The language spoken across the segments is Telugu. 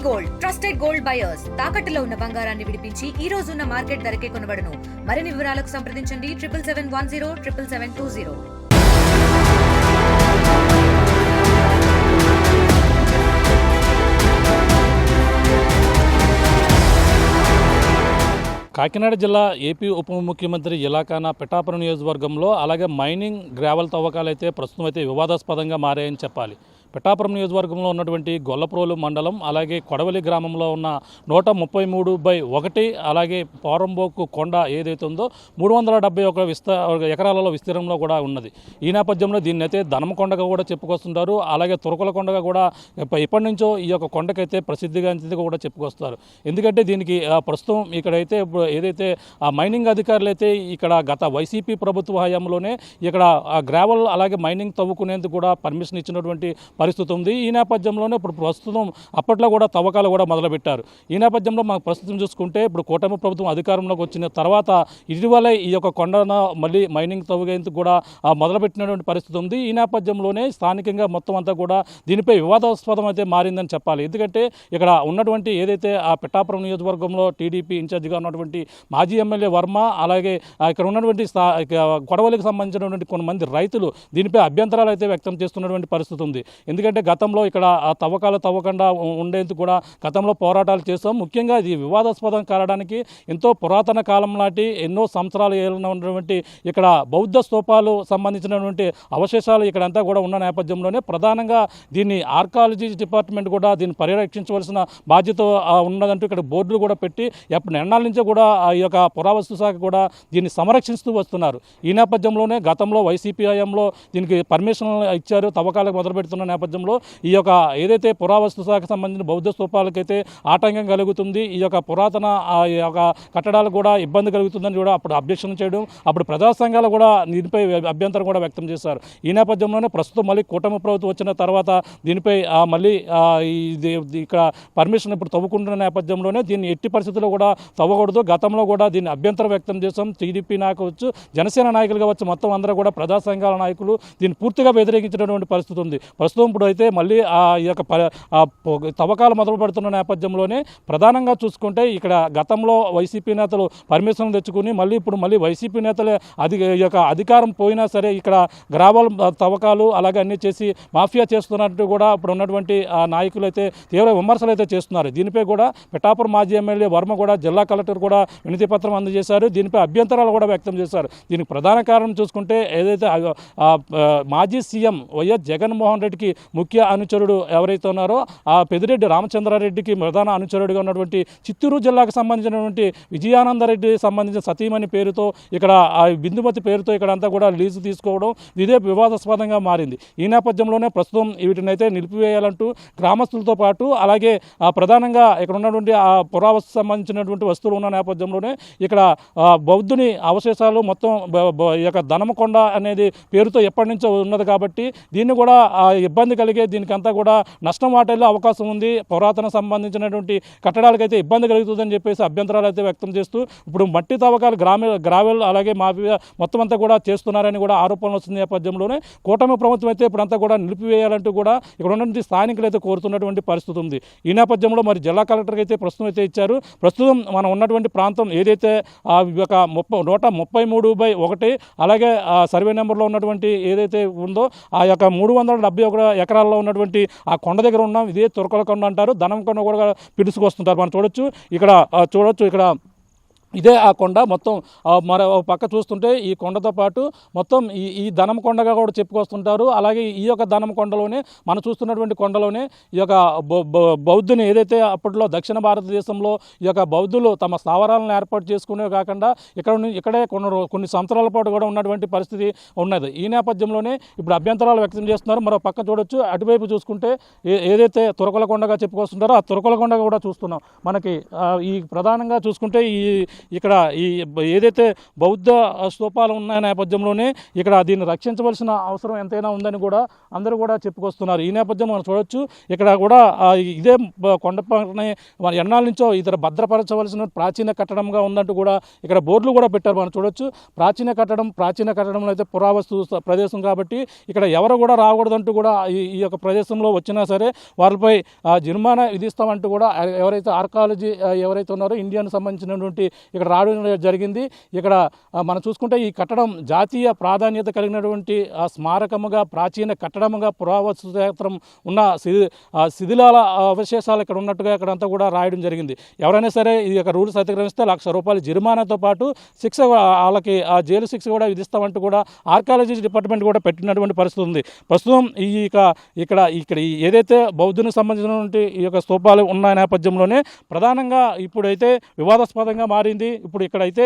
గోల్డ్ ట్రస్టెడ్ గోల్డ్ బయర్స్ తాకట్టులో ఉన్న బంగారాన్ని విడిపించి ఈ రోజు ఉన్న మార్కెట్ ధరకే కొనబడును. మరిన్ని వివరాలకు సంప్రదించండి 7771077720. కాకినాడ జిల్లా ఏపీ ఉప ముఖ్యమంత్రి ఇలాకాన పిఠాపురం నియోజకవర్గంలో అలాగే మైనింగ్ గ్రావెల్ తవ్వకాలు అయితే ప్రస్తుతం అయితే వివాదాస్పదంగా మారాయని చెప్పాలి. పిఠాపురం నియోజకవర్గంలో ఉన్నటువంటి గొల్లప్రోలు మండలం అలాగే కొడవలి గ్రామంలో ఉన్న 133/1 అలాగే పోరంబోకు కొండ ఏదైతే ఉందో 371 ఎకరాలలో విస్తీర్ణంలో కూడా ఉన్నది. ఈ నేపథ్యంలో దీన్ని అయితే ధనమకొండగా కూడా చెప్పుకొస్తుంటారు. అలాగే తురకల కొండగా కూడా ఇప్పటి నుంచో ఈ యొక్క కొండకైతే ప్రసిద్ధిగాంచిందిగా కూడా చెప్పుకొస్తారు. ఎందుకంటే దీనికి ప్రస్తుతం ఇక్కడైతే ఏదైతే ఆ మైనింగ్ అధికారులు అయితే ఇక్కడ గత వైసీపీ ప్రభుత్వ హయాంలోనే ఇక్కడ గ్రావెల్ అలాగే మైనింగ్ తవ్వుకునేందుకు కూడా పర్మిషన్ ఇచ్చినటువంటి పరిస్థితి ఉంది. ఈ నేపథ్యంలోనే ఇప్పుడు ప్రస్తుతం అప్పట్లో కూడా తవ్వకాలు కూడా మొదలుపెట్టారు. ఈ నేపథ్యంలో మనకు ప్రస్తుతం చూసుకుంటే ఇప్పుడు కూటమి ప్రభుత్వం అధికారంలోకి వచ్చిన తర్వాత ఇటీవలే ఈ యొక్క కొండను మళ్ళీ మైనింగ్ తవ్వేందుకు కూడా మొదలుపెట్టినటువంటి పరిస్థితి ఉంది. ఈ నేపథ్యంలోనే స్థానికంగా మొత్తం అంతా కూడా దీనిపై వివాదాస్పదం అయితే మారిందని చెప్పాలి. ఎందుకంటే ఇక్కడ ఉన్నటువంటి ఏదైతే ఆ పిఠాపురం నియోజకవర్గంలో టీడీపీ ఇన్ఛార్జిగా ఉన్నటువంటి మాజీ ఎమ్మెల్యే వర్మ అలాగే ఇక్కడ ఉన్నటువంటి కొడవలికి సంబంధించినటువంటి కొంతమంది రైతులు దీనిపై అభ్యంతరాలు అయితే వ్యక్తం చేస్తున్నటువంటి పరిస్థితి ఉంది. ఎందుకంటే గతంలో ఇక్కడ ఆ తవ్వకాలు తవ్వకుండా ఉండేందుకు కూడా గతంలో పోరాటాలు చేస్తాం. ముఖ్యంగా ఇది వివాదాస్పదం కావడానికి ఎంతో పురాతన కాలం నాటి ఎన్నో సంవత్సరాలు ఉన్నటువంటి ఇక్కడ బౌద్ధ స్తూపాలు సంబంధించినటువంటి అవశేషాలు ఇక్కడంతా కూడా ఉన్న నేపథ్యంలోనే ప్రధానంగా దీన్ని ఆర్కాలజీ డిపార్ట్మెంట్ కూడా దీన్ని పరిరక్షించవలసిన బాధ్యత ఉన్నదంటూ ఇక్కడ బోర్డులు కూడా పెట్టి ఎన్నాళ్ళ నుంచో కూడా ఈ యొక్క పురావస్తు శాఖ కూడా దీన్ని సంరక్షిస్తూ వస్తున్నారు. ఈ నేపథ్యంలోనే గతంలో వైసీపీ హయాంలో దీనికి పర్మిషన్ ఇచ్చారు. తవ్వకాలకు మొదలు పెడుతున్న నేపథ్యంలో ఈ యొక్క ఏదైతే పురావస్తు శాఖకు సంబంధించిన బౌద్ధ స్తూపాలకైతే ఆటంకం కలుగుతుంది, ఈ యొక్క పురాతన ఈ యొక్క కట్టడాలు కూడా ఇబ్బంది కలుగుతుందని కూడా అప్పుడు అబ్జెక్షన్ చేయడం, అప్పుడు ప్రజా సంఘాలు కూడా దీనిపై అభ్యంతరం కూడా వ్యక్తం చేశారు. ఈ నేపథ్యంలోనే ప్రస్తుతం మళ్ళీ కూటమి ప్రభుత్వం వచ్చిన తర్వాత దీనిపై మళ్ళీ ఇక్కడ పర్మిషన్ ఇప్పుడు తవ్వుకుంటున్న నేపథ్యంలోనే దీన్ని ఎట్టి పరిస్థితుల్లో కూడా తవ్వకూడదు. గతంలో కూడా దీన్ని అభ్యంతరం వ్యక్తం చేస్తాం. టీడీపీ నాయకులు కావచ్చు, జనసేన నాయకులు కావచ్చు, మొత్తం అందరూ కూడా ప్రజా సంఘాల నాయకులు దీన్ని పూర్తిగా వ్యతిరేకించినటువంటి పరిస్థితి ఉంది. ప్రస్తుతం ఇప్పుడు అయితే మళ్ళీ ఈ యొక్క తవ్వకాలు మొదలు పెడుతున్న నేపథ్యంలోనే ప్రధానంగా చూసుకుంటే ఇక్కడ గతంలో వైసీపీ నేతలు పర్మిషన్ తెచ్చుకుని మళ్ళీ వైసీపీ నేతలే ఈ యొక్క అధికారం పోయినా సరే ఇక్కడ గ్రావెల్ తవ్వకాలు అలాగే అన్నీ చేసి మాఫియా చేస్తున్నట్టు కూడా ఇప్పుడు ఉన్నటువంటి నాయకులు అయితే తీవ్ర విమర్శలు అయితే చేస్తున్నారు. దీనిపై కూడా పిఠాపురం మాజీ ఎమ్మెల్యే వర్మ కూడా జిల్లా కలెక్టర్ కూడా వినతి పత్రం అందజేశారు. దీనిపై అభ్యంతరాలు కూడా వ్యక్తం చేశారు. దీనికి ప్రధాన కారణం చూసుకుంటే ఏదైతే మాజీ సీఎం వైఎస్ జగన్మోహన్ రెడ్డికి ముఖ్య అనుచరుడు ఎవరైతే ఉన్నారో ఆ పెద్దిరెడ్డి రామచంద్రారెడ్డికి ప్రధాన అనుచరుడిగా ఉన్నటువంటి చిత్తూరు జిల్లాకు సంబంధించినటువంటి విజయానందరెడ్డి సంబంధించిన సతీమణి పేరుతో ఇక్కడ ఆ బిందుమతి పేరుతో ఇక్కడంతా కూడా లీజు తీసుకోవడం ఇదే వివాదాస్పదంగా మారింది. ఈ నేపథ్యంలోనే ప్రస్తుతం వీటినైతే నిలిపివేయాలంటూ గ్రామస్తులతో పాటు అలాగే ప్రధానంగా ఇక్కడ ఉన్నటువంటి ఆ పురావస్తు సంబంధించినటువంటి వస్తువులు ఉన్న నేపథ్యంలోనే ఇక్కడ బౌద్ధుని అవశేషాలు మొత్తం ఈ యొక్క ధనమకొండ అనేది పేరుతో ఎప్పటి నుంచో ఉన్నది కాబట్టి దీన్ని కూడా ఇబ్బంది కలిగే దీనికంతా కూడా నష్టం వాటిల్లో అవకాశం ఉంది. పురాతన సంబంధించినటువంటి కట్టడాలకైతే ఇబ్బంది కలుగుతుందని చెప్పేసి అభ్యంతరాలు అయితే వ్యక్తం చేస్తూ ఇప్పుడు మట్టి తవ్వకాలు గ్రావెల్ అలాగే మాఫియా మొత్తం అంతా కూడా చేస్తున్నారని కూడా ఆరోపణలు వస్తున్న నేపథ్యంలోనే కూటమి ప్రభుత్వం అయితే ఇప్పుడంతా కూడా నిలిపివేయాలంటూ కూడా ఇక్కడ ఉన్నటువంటి స్థానికులు అయితే కోరుతున్నటువంటి పరిస్థితి ఉంది. ఈ నేపథ్యంలో మరి జిల్లా కలెక్టర్కి అయితే ప్రస్తుతం అయితే ఇచ్చారు. ప్రస్తుతం మనం ఉన్నటువంటి ప్రాంతం ఏదైతే ఒక 133/1 అలాగే సర్వే నెంబర్లో ఉన్నటువంటి ఏదైతే ఉందో ఆ యొక్క 371 ఎకరాల్లో ఉన్నటువంటి ఆ కొండ దగ్గర ఉన్నాం. ఇదే తురకల కొండ అంటారు, ధనం కొండ కూడా పిలుచుకొస్తుంటారు. మనం చూడొచ్చు ఇక్కడ ఇదే ఆ కొండ మొత్తం మరో పక్క చూస్తుంటే ఈ కొండతో పాటు మొత్తం ఈ ధనం కొండగా కూడా చెప్పుకొస్తుంటారు. అలాగే ఈ యొక్క ధనం కొండలోనే మనం చూస్తున్నటువంటి కొండలోనే ఈ యొక్క బౌద్ధుని ఏదైతే అప్పట్లో దక్షిణ భారతదేశంలో ఈ యొక్క బౌద్ధులు తమ స్థావరాలను ఏర్పాటు చేసుకునే కాకుండా ఇక్కడే కొన్ని సంవత్సరాల పాటు కూడా ఉన్నటువంటి పరిస్థితి ఉన్నది. ఈ నేపథ్యంలోనే ఇప్పుడు అభ్యంతరాలు వ్యక్తం చేస్తున్నారు. మరో పక్క చూడొచ్చు, అటువైపు చూసుకుంటే ఏదైతే తురకల కొండగా చెప్పుకొస్తుంటారో ఆ తురకల కొండగా కూడా చూస్తున్నాం. మనకి ఈ ప్రధానంగా చూసుకుంటే ఇక్కడ ఈ ఏదైతే బౌద్ధ స్తూపాలు ఉన్న నేపథ్యంలోనే ఇక్కడ దీన్ని రక్షించవలసిన అవసరం ఎంతైనా ఉందని కూడా అందరూ కూడా చెప్పుకొస్తున్నారు. ఈ నేపథ్యం మనం చూడొచ్చు. ఇక్కడ కూడా ఇదే కొండపైన ఎన్నాళ్ళ నుంచో ఇతర భద్రపరచవలసిన ప్రాచీన కట్టడంగా ఉందంటూ కూడా ఇక్కడ బోర్డులు కూడా పెట్టారు. మనం చూడొచ్చు. ప్రాచీన కట్టడంలో అయితే పురావస్తు ప్రదేశం కాబట్టి ఇక్కడ ఎవరు కూడా రాకూడదంటూ కూడా ఈ యొక్క ప్రదేశంలో వచ్చినా సరే వాళ్ళపై జరిమానా విధిస్తామంటూ కూడా ఎవరైతే ఆర్కాలజీ ఎవరైతే ఉన్నారో ఇండియాకు సంబంధించినటువంటి ఇక్కడ రావడం జరిగింది. ఇక్కడ మనం చూసుకుంటే ఈ కట్టడం జాతీయ ప్రాధాన్యత కలిగినటువంటి స్మారకముగా, ప్రాచీన కట్టడముగా, పురావస్తు క్షేత్రం ఉన్న శిథిలాల అవశేషాలు ఇక్కడ ఉన్నట్టుగా ఇక్కడంతా కూడా రాయడం జరిగింది. ఎవరైనా సరే ఈ యొక్క రూల్స్ అతిక్రమిస్తే ₹1,00,000 జరిమానాతో పాటు శిక్ష, వాళ్ళకి జైలు శిక్ష కూడా విధిస్తామంటూ కూడా ఆర్కాలజీ డిపార్ట్మెంట్ కూడా పెట్టినటువంటి పరిస్థితి ఉంది. ప్రస్తుతం ఇక్కడ ఏదైతే బౌద్ధునికి సంబంధించినటువంటి ఈ యొక్క స్తూపాలు ఉన్న నేపథ్యంలోనే ప్రధానంగా ఇప్పుడైతే వివాదాస్పదంగా మారింది. ఇప్పుడు ఇక్కడైతే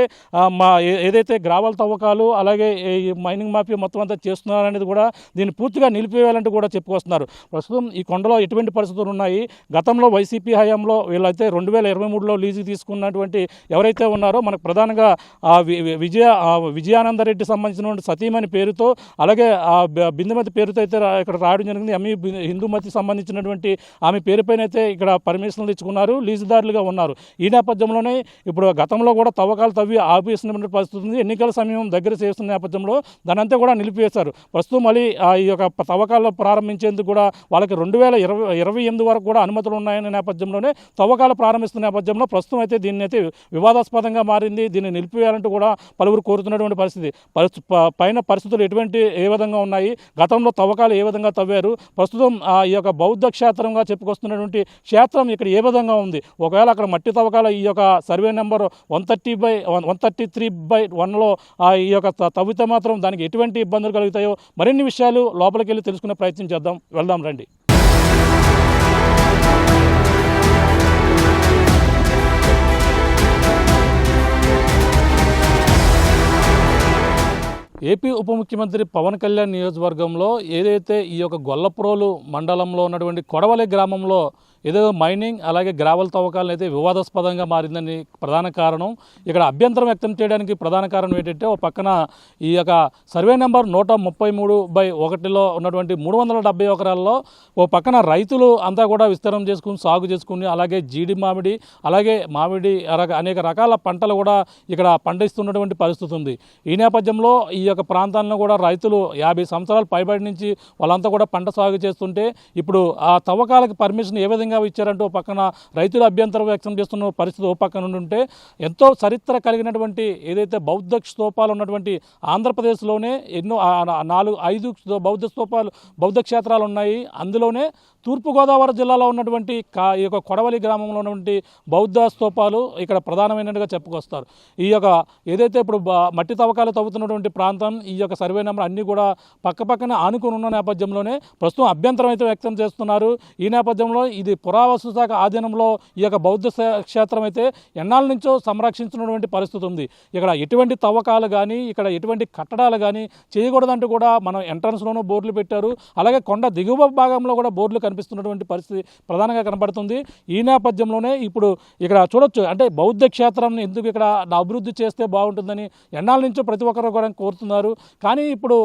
ఏదైతే గ్రావెల్ తవ్వకాలు అలాగే ఈ మైనింగ్ మాఫియా మొత్తం అంతా చేస్తున్నారనేది కూడా దీన్ని పూర్తిగా నిలిపివేయాలంటూ కూడా చెప్పుకొస్తున్నారు. ప్రస్తుతం ఈ కొండలో ఎటువంటి పరిస్థితులు ఉన్నాయి, గతంలో వైసీపీ హయాంలో వీళ్ళైతే 2023లో లీజు తీసుకున్నటువంటి ఎవరైతే ఉన్నారో మనకు ప్రధానంగా విజయానందరెడ్డి సంబంధించినటువంటి సతీమణి పేరుతో అలాగే బిందుమతి పేరుతో అయితే ఇక్కడ రావడం జరిగింది. హిందూమతి సంబంధించినటువంటి ఆమె పేరుపైన అయితే ఇక్కడ పర్మిషన్లు ఇచ్చుకున్నారు, లీజుదారులుగా ఉన్నారు. ఈ నేపథ్యంలోనే ఇప్పుడు గతంలో కూడా తవ్వకాలు తవ్వి ఆపేసినటువంటి పరిస్థితి ఉంది. ఎన్నికల సమయం దగ్గర చేస్తున్న నేపథ్యంలో దానంతా కూడా నిలిపివేశారు. ప్రస్తుతం మళ్ళీ ఈ యొక్క తవ్వకాలు ప్రారంభించేందుకు కూడా వాళ్ళకి 2028 వరకు కూడా అనుమతులు ఉన్నాయనే నేపథ్యంలోనే తవ్వకాలు ప్రారంభిస్తున్న నేపథ్యంలో ప్రస్తుతం అయితే దీన్ని అయితే వివాదాస్పదంగా మారింది. దీన్ని నిలిపివేయాలంటూ కూడా పలువురు కోరుతున్నటువంటి పరిస్థితి. పైన పరిస్థితులు ఏ విధంగా ఉన్నాయి, గతంలో తవ్వకాలు ఏ విధంగా తవ్వారు, ప్రస్తుతం ఈ యొక్క బౌద్ధ క్షేత్రంగా చెప్పుకొస్తున్నటువంటి క్షేత్రం ఇక్కడ ఏ విధంగా ఉంది, ఒకవేళ అక్కడ మట్టి తవ్వకాల ఈ యొక్క సర్వే నెంబర్ 133/1లో ఈ యొక్క తవ్వితే మాత్రం దానికి ఎటువంటి ఇబ్బందులు కలుగుతాయో మరిన్ని విషయాలు లోపలికి వెళ్ళి తెలుసుకునే ప్రయత్నం చేద్దాం. వెళ్దాం రండి. ఏపీ ఉప ముఖ్యమంత్రి పవన్ కళ్యాణ్ నియోజకవర్గంలో ఏదైతే ఈ యొక్క గొల్లప్రోలు మండలంలో ఉన్నటువంటి కొడవలి గ్రామంలో ఏదో మైనింగ్ అలాగే గ్రావెల్ తవ్వకాలను అయితే వివాదాస్పదంగా మారిందని ప్రధాన కారణం. ఇక్కడ అభ్యంతరం వ్యక్తం చేయడానికి ప్రధాన కారణం ఏంటంటే ఒక పక్కన ఈ యొక్క సర్వే నెంబర్ 133/1లో ఉన్నటువంటి 370 ఎకరాల్లో ఓ పక్కన రైతులు అంతా కూడా విస్తరణ చేసుకుని సాగు చేసుకుని అలాగే జీడి మామిడి అలాగే అనేక రకాల పంటలు కూడా ఇక్కడ పండిస్తున్నటువంటి పరిస్థితి ఉంది. ఈ నేపథ్యంలో ఈ యొక్క ప్రాంతాలను కూడా రైతులు 50 సంవత్సరాల పైబడి నుంచి వాళ్ళంతా కూడా పంట సాగు చేస్తుంటే ఇప్పుడు ఆ తవ్వకాలకు పర్మిషన్ ఏ విధంగా ఇచ్చారంటూ ఒక పక్కన రైతులు అభ్యంతరం వ్యక్తం చేస్తున్న పరిస్థితి ఓ పక్కన ఉంటే ఎంతో చరిత్ర కలిగినటువంటి ఏదైతే బౌద్ధ స్తూపాలు ఉన్నటువంటి ఆంధ్రప్రదేశ్లోనే ఎన్నో 5 బౌద్ధ క్షేత్రాలు ఉన్నాయి. అందులోనే తూర్పుగోదావరి జిల్లాలో ఉన్నటువంటి ఈ యొక్క కొడవలి గ్రామంలో ఉన్నటువంటి బౌద్ధ స్తూపాలు ఇక్కడ ప్రధానమైనట్టుగా చెప్పుకొస్తారు. ఈ యొక్క ఏదైతే ఇప్పుడు మట్టి తవ్వకాలు తవ్వుతున్నటువంటి ప్రాంతం ఈ యొక్క సర్వే నెంబర్ అన్నీ కూడా పక్కపక్కన ఆనుకుని ఉన్న నేపథ్యంలోనే ప్రస్తుతం అభ్యంతరం అయితే వ్యక్తం చేస్తున్నారు. ఈ నేపథ్యంలో ఇది పురావస్తు శాఖ ఆధీనంలో ఈ యొక్క బౌద్ధ క్షేత్రం అయితే ఎన్నాళ్ళ నుంచో సంరక్షించున్నటువంటి పరిస్థితి ఉంది. ఇక్కడ ఎటువంటి తవ్వకాలు కానీ ఇక్కడ ఎటువంటి కట్టడాలు కానీ చేయకూడదంటూ కూడా మనం ఎంట్రన్స్లోనూ బోర్డులు పెట్టారు. అలాగే కొండ దిగువ భాగంలో కూడా బోర్డులు కనిపిస్తున్నటువంటి పరిస్థితి ప్రధానంగా కనబడుతుంది. ఈ నేపథ్యంలోనే ఇప్పుడు ఇక్కడ చూడొచ్చు, అంటే బౌద్ధ క్షేత్రాన్ని ఎందుకు ఇక్కడ అభివృద్ధి చేస్తే బాగుంటుందని ఎన్నాళ్ళ నుంచో ప్రతి ఒక్కరు కూడా కోరుతున్నారు. కానీ ఇప్పుడు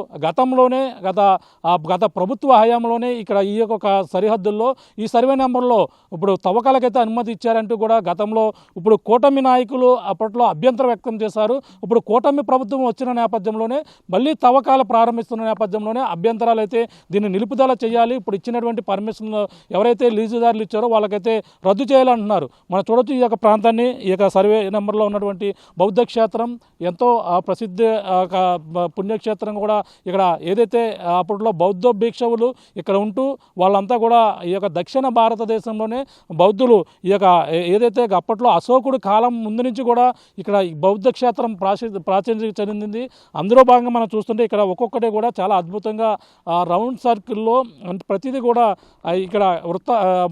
గత ప్రభుత్వ హయాంలోనే ఇక్కడ ఈ యొక్క సరిహద్దుల్లో ఈ సర్వే నెంబర్లో ఇప్పుడు తవ్వకాలకైతే అనుమతి ఇచ్చారంటూ కూడా గతంలో ఇప్పుడు కూటమి నాయకులు అప్పట్లో అభ్యంతరం వ్యక్తం చేశారు. ఇప్పుడు కూటమి ప్రభుత్వం వచ్చిన నేపథ్యంలోనే మళ్ళీ తవ్వకాలు ప్రారంభిస్తున్న నేపథ్యంలోనే అభ్యంతరాలు అయితే దీన్ని నిలుపుదల చేయాలి, ఇప్పుడు ఇచ్చినటువంటి పర్మిషన్ ఎవరైతే లీజుదారులు ఇచ్చారో వాళ్ళకైతే రద్దు చేయాలంటున్నారు. మనం చూడొచ్చు ఈ యొక్క ప్రాంతాన్ని, ఈ యొక్క సర్వే నెంబర్లో ఉన్నటువంటి బౌద్ధ క్షేత్రం ఎంతో ప్రసిద్ధ పుణ్యక్షేత్రం కూడా. ఇక్కడ ఏదైతే అప్పట్లో బౌద్ధ భిక్షువులు ఇక్కడ ఉంటూ వాళ్ళంతా కూడా ఈ యొక్క దక్షిణ భారతదేశంలోనే బౌద్ధులు ఈ యొక్క ఏదైతే అప్పట్లో అశోకుడు కాలం ముందు నుంచి కూడా ఇక్కడ బౌద్ధ క్షేత్రం ప్రాచుర్యం చెందింది. అందులో భాగంగా మనం చూస్తుంటే ఇక్కడ ఒక్కొక్కటి కూడా చాలా అద్భుతంగా రౌండ్ సర్కిల్లో ప్రతిదీ కూడా ఇక్కడ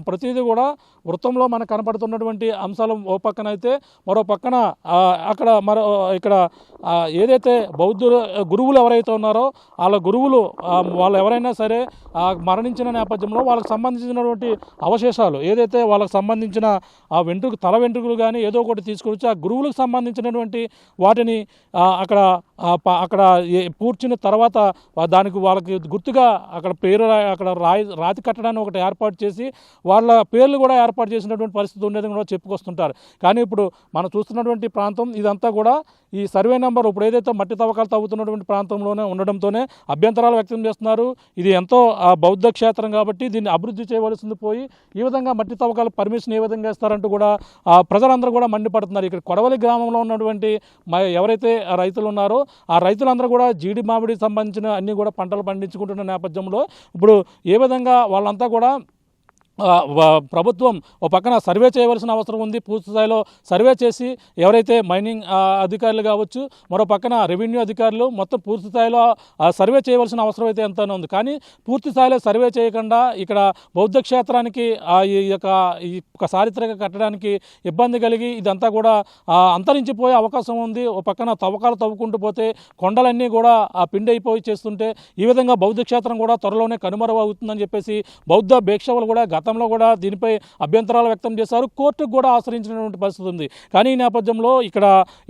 ప్రతిదీ కూడా వృత్తంలో మనకు కనపడుతున్నటువంటి అంశాలు ఓ పక్కన అయితే మరో పక్కన అక్కడ ఇక్కడ ఏదైతే బౌద్ధులు గురువులు ఎవరైతే ఉన్నారో వాళ్ళ గురువులు వాళ్ళు ఎవరైనా సరే మరణించిన నేపథ్యంలో వాళ్ళకి సంబంధించినటువంటి అవశేషాలు ఏదైతే వాళ్ళకి సంబంధించిన ఆ తల వెంట్రుకలు కానీ ఏదో ఒకటి తీసుకొచ్చి ఆ గురువులకు సంబంధించినటువంటి వాటిని అక్కడ పూడ్చిన తర్వాత దానికి వాళ్ళకి గుర్తుగా అక్కడ అక్కడ రాతి కట్టడాన్ని ఒకటి ఏర్పాటు చేసి వాళ్ళ పేర్లు కూడా ఏర్పాటు చేసినటువంటి పరిస్థితి ఉండేది కూడా చెప్పుకొస్తుంటారు. కానీ ఇప్పుడు మనం చూస్తున్నటువంటి ప్రాంతం ఇదంతా కూడా ఈ సర్వే నెంబర్ ఇప్పుడు ఏదైతే మట్టి తవ్వకాలు తవ్వుతున్నటువంటి ప్రాంతంలోనే ఉండడంతోనే అభ్యంతరాలు వ్యక్తం చేస్తున్నారు. ఇది ఎంతో బౌద్ధ క్షేత్రం కాబట్టి దీన్ని అభివృద్ధి చేయవలసింది పోయి ఈ విధంగా మట్టి తవ్వకాలు పర్మిషన్ ఏ విధంగా ఇస్తారంటూ కూడా ప్రజలందరూ కూడా మండిపడుతున్నారు. ఇక్కడ కొడవలి గ్రామంలో ఉన్నటువంటి ఎవరైతే రైతులు ఉన్నారో ఆ రైతులందరూ కూడా జీడి మామిడి సంబంధించిన అన్ని కూడా పంటలు పండించుకుంటున్న నేపథ్యంలో ఇప్పుడు ఏ విధంగా వాళ్ళంతా కూడా ప్రభుత్వం ఒక పక్కన సర్వే చేయవలసిన అవసరం ఉంది. పూర్తి స్థాయిలో సర్వే చేసి ఎవరైతే మైనింగ్ అధికారులు కావచ్చు మరో పక్కన రెవెన్యూ అధికారులు మొత్తం పూర్తి స్థాయిలో సర్వే చేయవలసిన అవసరం అయితే ఎంతనే ఉంది. కానీ పూర్తి స్థాయిలో సర్వే చేయకుండా ఇక్కడ బౌద్ధ క్షేత్రానికి ఈ యొక్క చారిత్రక కట్టడానికి ఇబ్బంది కలిగి ఇదంతా కూడా అంతరించిపోయే అవకాశం ఉంది. ఒక పక్కన తవ్వకాలు తవ్వుకుంటూ పోతే కొండలన్నీ కూడా పిండి అయిపోయి చేస్తుంటే ఈ విధంగా బౌద్ధ క్షేత్రం కూడా త్వరలోనే కనుమరుగు అవుతుందని చెప్పేసి బౌద్ధ భిక్షువులు కూడా గతంలో కూడా దీనిపై అభ్యంతరాలు వ్యక్తం చేశారు. కోర్టుకు కూడా ఆశ్రయించినటువంటి పరిస్థితి ఉంది. కానీ ఈ నేపథ్యంలో ఇక్కడ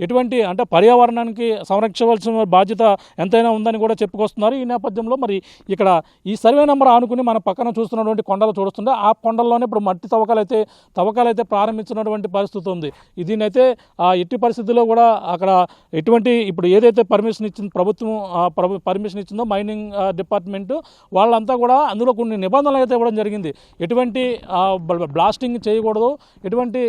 ఎటువంటి అంటే పర్యావరణానికి సంరక్షించవలసిన బాధ్యత ఎంతైనా ఉందని కూడా చెప్పుకొస్తున్నారు. ఈ నేపథ్యంలో మరి ఇక్కడ ఈ సర్వే నెంబర్ ఆనుకుని మన పక్కన చూస్తున్నటువంటి కొండలు చూస్తుంటే ఆ కొండల్లోనే ఇప్పుడు మట్టి తవ్వకాలైతే ప్రారంభించినటువంటి పరిస్థితి ఉంది. దీన్నైతే ఎట్టి పరిస్థితుల్లో కూడా అక్కడ ఎటువంటి ఇప్పుడు ఏదైతే పర్మిషన్ ఇచ్చింది ప్రభుత్వం పర్మిషన్ ఇచ్చిందో మైనింగ్ డిపార్ట్మెంటు వాళ్ళంతా కూడా అందులో కొన్ని నిబంధనలు అయితే ఇవ్వడం జరిగింది. ఎటువంటి బ్లాస్టింగ్ చేయకూడదు, ఎటువంటి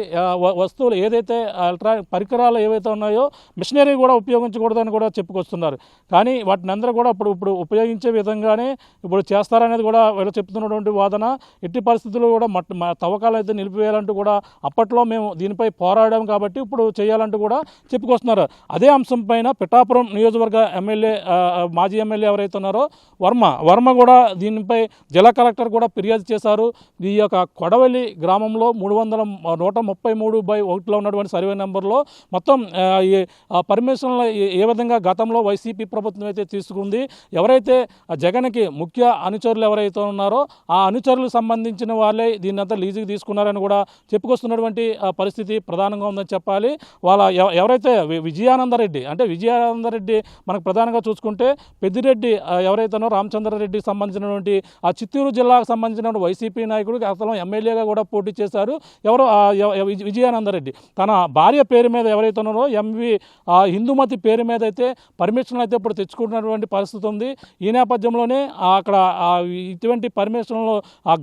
వస్తువులు ఏదైతే ఎలక్ట్రానిక్ పరికరాలు ఏవైతే ఉన్నాయో మిషనరీ కూడా ఉపయోగించకూడదు అని కూడా చెప్పుకొస్తున్నారు. కానీ వాటిని అందరూ కూడా ఇప్పుడు ఉపయోగించే విధంగానే ఇప్పుడు చేస్తారనేది కూడా వీళ్ళు చెప్తున్నటువంటి వాదన. ఎట్టి పరిస్థితుల్లో కూడా తవ్వకాలు అయితే నిలిపివేయాలంటూ కూడా అప్పట్లో మేము దీనిపై పోరాడాం కాబట్టి ఇప్పుడు చేయాలంటూ కూడా చెప్పుకొస్తున్నారు. అదే అంశం పైన పిఠాపురం నియోజకవర్గ ఎమ్మెల్యే మాజీ ఎమ్మెల్యే ఎవరైతే ఉన్నారో వర్మ కూడా దీనిపై జిల్లా కలెక్టర్ కూడా ఫిర్యాదు చేశారు. ఈ యొక్క కొడవలి గ్రామంలో 133/1లో ఉన్నటువంటి సర్వే నెంబర్లో మొత్తం ఈ పర్మిషన్లు ఏ విధంగా గతంలో వైసీపీ ప్రభుత్వం అయితే తీసుకుంది, ఎవరైతే జగన్కి ముఖ్య అనుచరులు ఎవరైతే ఉన్నారో ఆ అనుచరులకు సంబంధించిన వాళ్ళే దీన్నంతా లీజుకి తీసుకున్నారని కూడా చెప్పుకొస్తున్నటువంటి పరిస్థితి ప్రధానంగా ఉందని చెప్పాలి. వాళ్ళ ఎవరైతే విజయానందరెడ్డి మనకు ప్రధానంగా చూసుకుంటే పెద్దిరెడ్డి ఎవరైతేనో రామచంద్రారెడ్డికి సంబంధించినటువంటి ఆ చిత్తూరు జిల్లాకు సంబంధించిన వైసీపీ నాయకుడు అసలు ఎమ్మెల్యేగా కూడా పోటీ చేశారు. ఎవరో విజయానందరెడ్డి తన భార్య పేరు మీద ఎవరైతే ఉన్నారో హిందూమతి పేరు మీద అయితే పర్మిషన్లు అయితే ఇప్పుడు తెచ్చుకుంటున్నటువంటి పరిస్థితి ఉంది. ఈ నేపథ్యంలోనే అక్కడ ఇటువంటి పర్మిషన్లు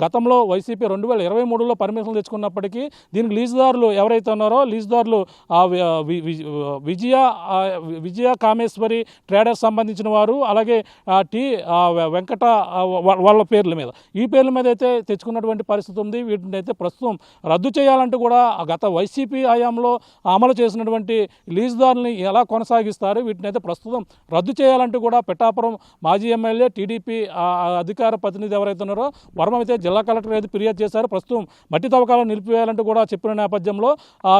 గతంలో వైసీపీ 2023లో పర్మిషన్లు తెచ్చుకున్నప్పటికీ దీనికి లీజుదారులు ఎవరైతే ఉన్నారో విజయ కామేశ్వరి ట్రేడర్స్ సంబంధించిన వారు అలాగే వెంకట వాళ్ళ పేర్ల మీద ఈ పేర్ల మీద అయితే తెచ్చుకున్నటువంటి పరిస్థితి ఉంది. వీటిని అయితే ప్రస్తుతం రద్దు చేయాలంటూ కూడా గత వైసీపీ హయాంలో అమలు చేసినటువంటి లీజుదారుల్ని ఎలా కొనసాగిస్తారు, వీటిని అయితే ప్రస్తుతం రద్దు చేయాలంటూ కూడా పిఠాపురం మాజీ ఎమ్మెల్యే టీడీపీ అధికార ప్రతినిధి ఎవరైతే ఉన్నారో వర్మ అయితే జిల్లా కలెక్టర్ అయితే ఫిర్యాదు చేశారు. ప్రస్తుతం మట్టి తవ్వకాలను నిలిపివేయాలంటూ కూడా చెప్పిన నేపథ్యంలో